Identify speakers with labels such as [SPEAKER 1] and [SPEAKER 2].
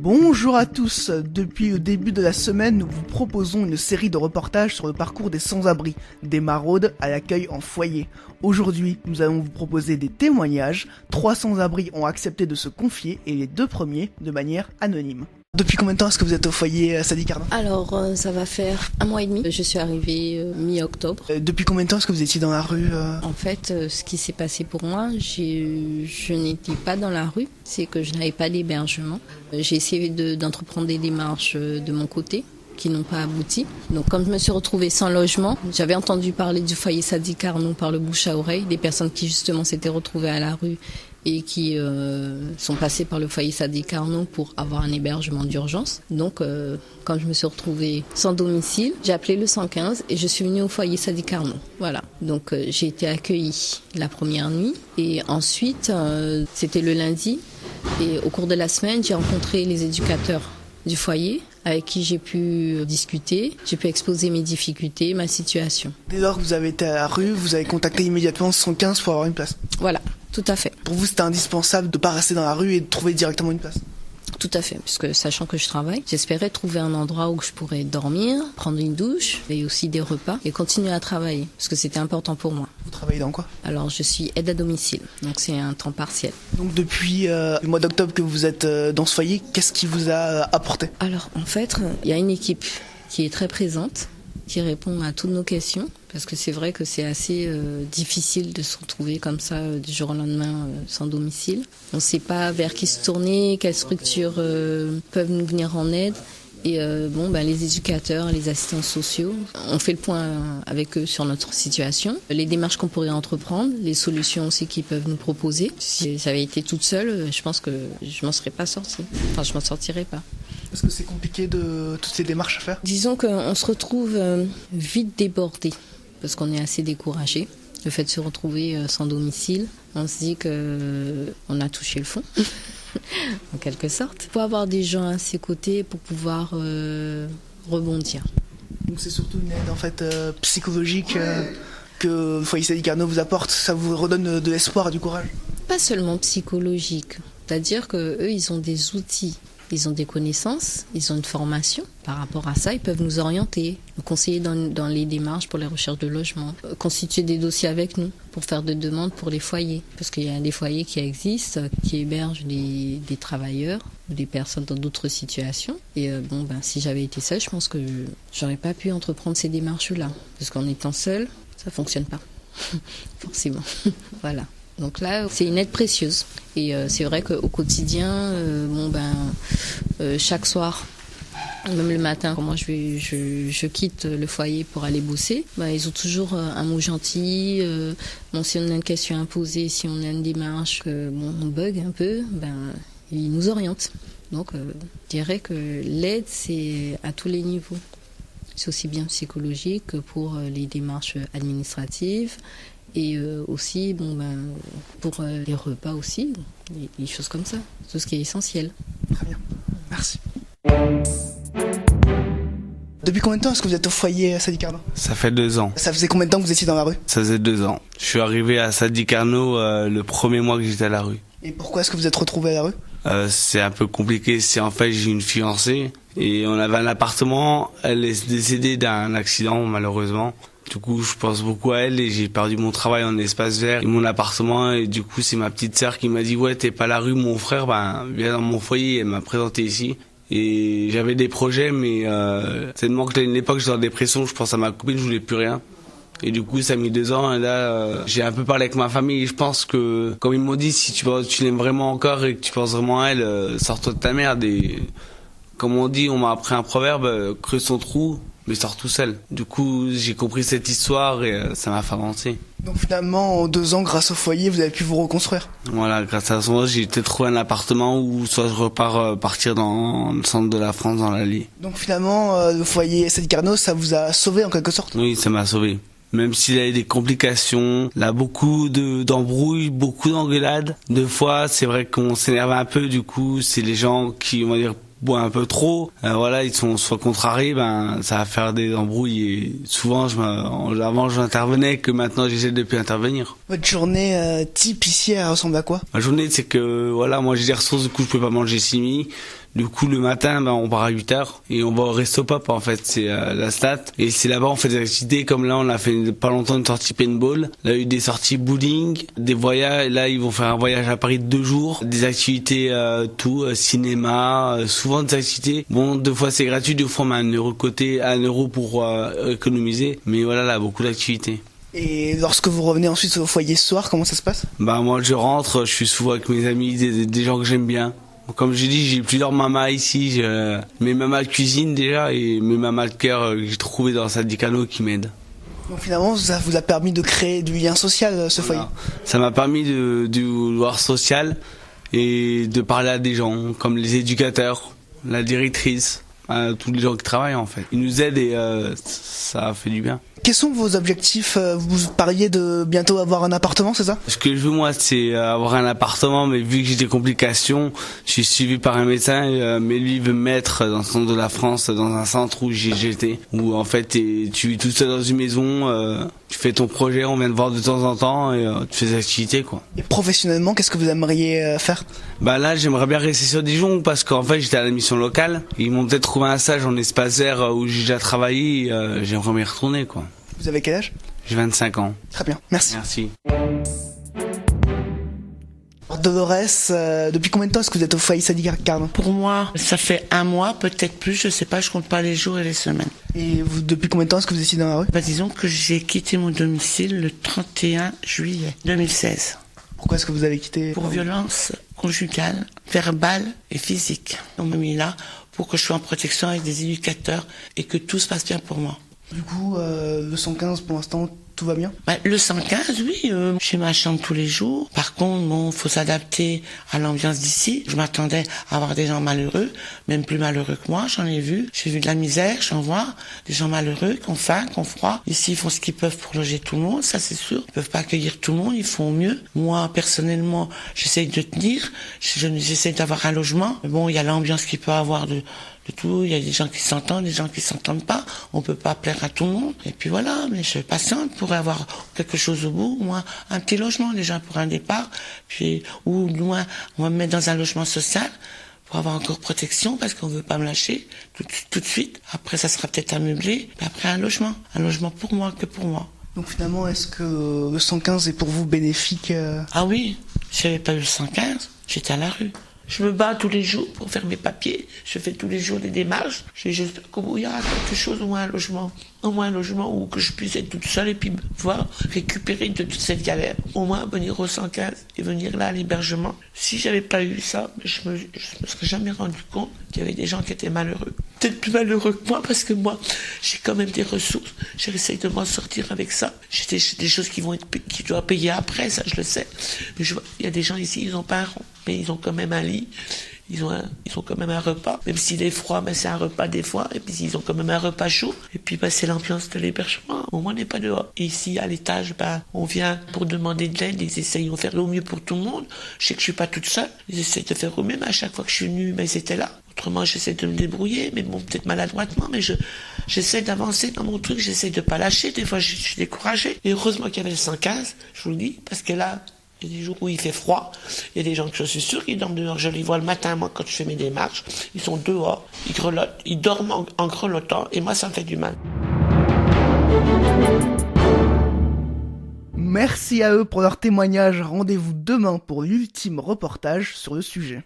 [SPEAKER 1] Bonjour à tous, depuis le début de la semaine, nous vous proposons une série de reportages sur le parcours des sans-abri, des maraudes à l'accueil en foyer. Aujourd'hui, nous allons vous proposer des témoignages, 3 sans-abri ont accepté de se confier et les 2 premiers de manière anonyme. Depuis combien de temps est-ce que vous êtes au foyer Sadi Carnot?
[SPEAKER 2] Alors, ça va faire 1 mois et demi. Je suis arrivée mi-octobre.
[SPEAKER 1] Depuis combien de temps est-ce que vous étiez dans la rue
[SPEAKER 2] En fait, ce qui s'est passé pour moi, je n'étais pas dans la rue, c'est que je n'avais pas d'hébergement. J'ai essayé d'entreprendre des démarches de mon côté qui n'ont pas abouti. Donc, comme je me suis retrouvée sans logement, j'avais entendu parler du foyer Sadi Carnot par le bouche à oreille, des personnes qui justement s'étaient retrouvées à la rue et qui sont passés par le foyer Sadi Carnot pour avoir un hébergement d'urgence. Donc, quand je me suis retrouvée sans domicile, j'ai appelé le 115 et je suis venue au foyer Sadi Carnot. Voilà. Donc, j'ai été accueillie la première nuit et ensuite, c'était le lundi. Et au cours de la semaine, j'ai rencontré les éducateurs du foyer avec qui j'ai pu discuter, j'ai pu exposer mes difficultés, ma situation.
[SPEAKER 1] Dès lors que vous avez été à la rue, vous avez contacté immédiatement 115 pour avoir une place.
[SPEAKER 2] Voilà, tout à fait.
[SPEAKER 1] Pour vous, c'était indispensable de ne pas rester dans la rue et de trouver directement une place.
[SPEAKER 2] Tout à fait, puisque sachant que je travaille, j'espérais trouver un endroit où je pourrais dormir, prendre une douche et aussi des repas et continuer à travailler, parce que c'était important pour moi.
[SPEAKER 1] Vous travaillez dans quoi?
[SPEAKER 2] Alors, je suis aide à domicile, donc c'est un temps partiel.
[SPEAKER 1] Donc depuis le mois d'octobre que vous êtes dans ce foyer, qu'est-ce qui vous a apporté?
[SPEAKER 2] Alors, en fait, il y a une équipe qui est très présente, qui répond à toutes nos questions, parce que c'est vrai que c'est assez difficile de se retrouver comme ça du jour au lendemain sans domicile. On ne sait pas vers qui se tourner, quelles structures peuvent nous venir en aide. Et les éducateurs, les assistants sociaux, on fait le point avec eux sur notre situation, les démarches qu'on pourrait entreprendre, les solutions aussi qu'ils peuvent nous proposer. Si j'avais été toute seule, je pense que je m'en serais pas sortie. Enfin, je m'en sortirais pas.
[SPEAKER 1] Est-ce que c'est compliqué de toutes ces démarches à faire?
[SPEAKER 2] Disons qu'on se retrouve vite débordé, parce qu'on est assez découragé. Le fait de se retrouver sans domicile, on se dit qu'on a touché le fond, en quelque sorte. Il faut avoir des gens à ses côtés pour pouvoir rebondir.
[SPEAKER 1] Donc c'est surtout une aide en fait psychologique que le foyer Sadi Carnot vous apporte, ça vous redonne de l'espoir et du courage?
[SPEAKER 2] Pas seulement psychologique, c'est-à-dire qu'eux, ils ont des outils. Ils ont des connaissances, ils ont une formation. Par rapport à ça, ils peuvent nous orienter, nous conseiller dans les démarches pour les recherches de logement, constituer des dossiers avec nous pour faire des demandes pour les foyers. Parce qu'il y a des foyers qui existent, qui hébergent des travailleurs ou des personnes dans d'autres situations. Et si j'avais été seule, je pense que j'aurais pas pu entreprendre ces démarches-là. Parce qu'en étant seule, ça fonctionne pas, forcément. Voilà. Donc là, c'est une aide précieuse. Et c'est vrai qu'au quotidien, chaque soir, même le matin, quand moi je quitte le foyer pour aller bosser, ils ont toujours un mot gentil. Si on a une question à poser, si on a une démarche, on bug un peu, ils nous orientent. Donc je dirais que l'aide, c'est à tous les niveaux. C'est aussi bien psychologique que pour les démarches administratives. Et aussi, pour les repas aussi, des choses comme ça, tout ce qui est essentiel.
[SPEAKER 1] Très bien, merci. Depuis combien de temps est-ce que vous êtes au foyer Sadi Carnot?
[SPEAKER 3] Ça fait 2 ans.
[SPEAKER 1] Ça faisait combien de temps que vous étiez dans la rue?
[SPEAKER 3] Ça faisait 2 ans. Je suis arrivé à Sadi Carnot le premier mois que j'étais à la rue.
[SPEAKER 1] Et pourquoi est-ce que vous êtes retrouvé à la rue?
[SPEAKER 3] C'est un peu compliqué. C'est en fait, j'ai une fiancée et on avait un appartement. Elle est décédée d'un accident, malheureusement. Du coup, je pense beaucoup à elle et j'ai perdu mon travail en espace vert et mon appartement. Et du coup, c'est ma petite sœur qui m'a dit « Ouais, t'es pas à la rue, mon frère, viens dans mon foyer. » Elle m'a présenté ici. Et j'avais des projets, mais tellement que à une époque, j'étais en dépression, je pense à ma copine, je voulais plus rien. Et du coup, ça a mis 2 ans. Et là, j'ai un peu parlé avec ma famille. Et je pense que, comme ils m'ont dit, si tu l'aimes vraiment encore et que tu penses vraiment à elle, sors-toi de ta merde. Et comme on dit, on m'a appris un proverbe, creuse son trou, mais sors tout seul. Du coup, j'ai compris cette histoire et ça m'a fait avancer.
[SPEAKER 1] Donc finalement, en 2 ans, grâce au foyer, vous avez pu vous reconstruire? Voilà,
[SPEAKER 3] grâce à ça, j'ai peut-être trouvé un appartement où soit je repars partir dans le centre de la France, dans l'Allier.
[SPEAKER 1] Donc finalement, le foyer Sadi Carnot, ça vous a sauvé en quelque sorte?
[SPEAKER 3] Oui, ça m'a sauvé. Même s'il a eu des complications, là beaucoup d'embrouilles, beaucoup d'engueulades. 2 fois, c'est vrai qu'on s'énerve un peu, du coup, c'est les gens qui, on va dire, boit un peu trop, ils sont soit contrariés, ça va faire des embrouilles et souvent avant j'intervenais que maintenant j'essaie de plus intervenir.
[SPEAKER 1] Votre journée type ici, elle ressemble à quoi?
[SPEAKER 3] Ma journée, c'est que moi j'ai des ressources, du coup je peux pas manger 6 nuits. Du coup, le matin, on part à 8h et on va au Resto Pop, en fait, c'est la stat. Et c'est là-bas, on fait des activités, comme là, on a fait pas longtemps une sortie paintball. Là, il y a eu des sorties bowling, des voyages. Là, ils vont faire un voyage à Paris de 2 jours. Des activités, cinéma, souvent des activités. Bon, 2 fois c'est gratuit, 2 fois on met 1 euro de côté, 1 euro pour économiser. Mais voilà, là, beaucoup d'activités.
[SPEAKER 1] Et lorsque vous revenez ensuite au foyer ce soir, comment ça se passe?
[SPEAKER 3] Moi, je rentre, je suis souvent avec mes amis, des gens que j'aime bien. Comme j'ai dit, j'ai plusieurs mamas ici. Mes mamas de cuisine déjà et mes mamas de cœur que j'ai trouvé dans la salle du canot qui m'aident.
[SPEAKER 1] Donc finalement, ça vous a permis de créer du lien social, ce foyer.
[SPEAKER 3] Ça m'a permis de voir social et de parler à des gens comme les éducateurs, la directrice, tous les gens qui travaillent en fait. Ils nous aident et ça fait du bien.
[SPEAKER 1] Quels sont vos objectifs? Vous parliez de bientôt avoir un appartement, c'est ça?
[SPEAKER 3] Ce que je veux moi, c'est avoir un appartement, mais vu que j'ai des complications, je suis suivi par un médecin, mais lui veut me mettre dans le centre de la France, dans un centre où j'étais, où en fait tu vis tout seul dans une maison, tu fais ton projet, on vient te voir de temps en temps et tu fais des activités quoi.
[SPEAKER 1] Et professionnellement, qu'est-ce que vous aimeriez faire?
[SPEAKER 3] Là, j'aimerais bien rester sur Dijon parce qu'en fait j'étais à la mission locale. Ils m'ont peut-être trouvé un stage en espace vert où j'ai déjà travaillé. J'aimerais m'y retourner quoi.
[SPEAKER 1] Vous avez quel âge?
[SPEAKER 3] J'ai 25 ans.
[SPEAKER 1] Très bien, merci.
[SPEAKER 3] Merci.
[SPEAKER 1] Dolores, depuis combien de temps est-ce que vous êtes au foyer Sadi Carnot?
[SPEAKER 4] Pour moi, ça fait 1 mois, peut-être plus, je sais pas, je compte pas les jours et les semaines.
[SPEAKER 1] Et vous, depuis combien de temps est-ce que vous étiez dans la rue?
[SPEAKER 4] Disons que j'ai quitté mon domicile le 31 juillet 2016.
[SPEAKER 1] Pourquoi est-ce que vous avez quitté?
[SPEAKER 4] Pour violence conjugale, verbale et physique. On m'a mis là pour que je sois en protection avec des éducateurs et que tout se passe bien pour moi.
[SPEAKER 1] Du coup, le 115 pour l'instant, tout va bien?
[SPEAKER 4] Le 115, oui, j'ai ma chambre tous les jours. Par contre, faut s'adapter à l'ambiance d'ici. Je m'attendais à avoir des gens malheureux, même plus malheureux que moi, j'en ai vu. J'ai vu de la misère, j'en vois. Des gens malheureux, qui ont faim, qui ont froid. Ici, ils font ce qu'ils peuvent pour loger tout le monde, ça c'est sûr. Ils peuvent pas accueillir tout le monde, ils font mieux. Moi, personnellement, j'essaye de tenir. J'essaie d'avoir un logement. Mais bon, il y a l'ambiance qu'il peut avoir de tout, il y a des gens qui s'entendent, des gens qui s'entendent pas, on peut pas plaire à tout le monde, et puis voilà, mais je patiente pour avoir quelque chose au bout, moi, un petit logement déjà pour un départ, puis, ou loin, on va me mettre dans un logement social, pour avoir encore protection, parce qu'on veut pas me lâcher, tout de suite, après ça sera peut-être ameubler, puis après un logement pour moi, que pour moi.
[SPEAKER 1] Donc finalement, est-ce que le 115 est pour vous bénéfique?
[SPEAKER 4] Ah oui, si j'avais pas eu le 115, j'étais à la rue. Je me bats tous les jours pour faire mes papiers. Je fais tous les jours des démarches. J'espère qu'il y aura quelque chose, au moins un logement où que je puisse être toute seule et puis pouvoir récupérer de toute cette galère. Au moins venir au 115 et venir là à l'hébergement. Si j'avais pas eu ça, je me serais jamais rendu compte qu'il y avait des gens qui étaient malheureux. Peut-être plus malheureux que moi parce que moi, j'ai quand même des ressources. J'essaye de m'en sortir avec ça. J'ai des choses qui doivent payer après, ça je le sais. Mais il y a des gens ici, ils ont pas un rond. Mais ils ont quand même un lit, ils ont quand même un repas, même s'il est froid, c'est un repas des fois, et puis ils ont quand même un repas chaud, et puis c'est l'ambiance de l'hébergement, au moins on n'est pas dehors. Et ici, à l'étage, on vient pour demander de l'aide, ils essayent de faire au mieux pour tout le monde, je sais que je suis pas toute seule, ils essayent de faire au mieux, mais à chaque fois que je suis venue, ils étaient là. Autrement, j'essaie de me débrouiller, mais bon, peut-être maladroitement, mais j'essaie d'avancer dans mon truc, j'essaie de pas lâcher, des fois je suis découragée. Et heureusement qu'il y avait le 115, je vous le dis, parce que là, il y a des jours où il fait froid, il y a des gens que je suis sûr qui dorment dehors. Je les vois le matin, moi, quand je fais mes démarches. Ils sont dehors, ils grelottent, ils dorment en grelottant, et moi, ça me fait du mal.
[SPEAKER 1] Merci à eux pour leur témoignage. Rendez-vous demain pour l'ultime reportage sur le sujet.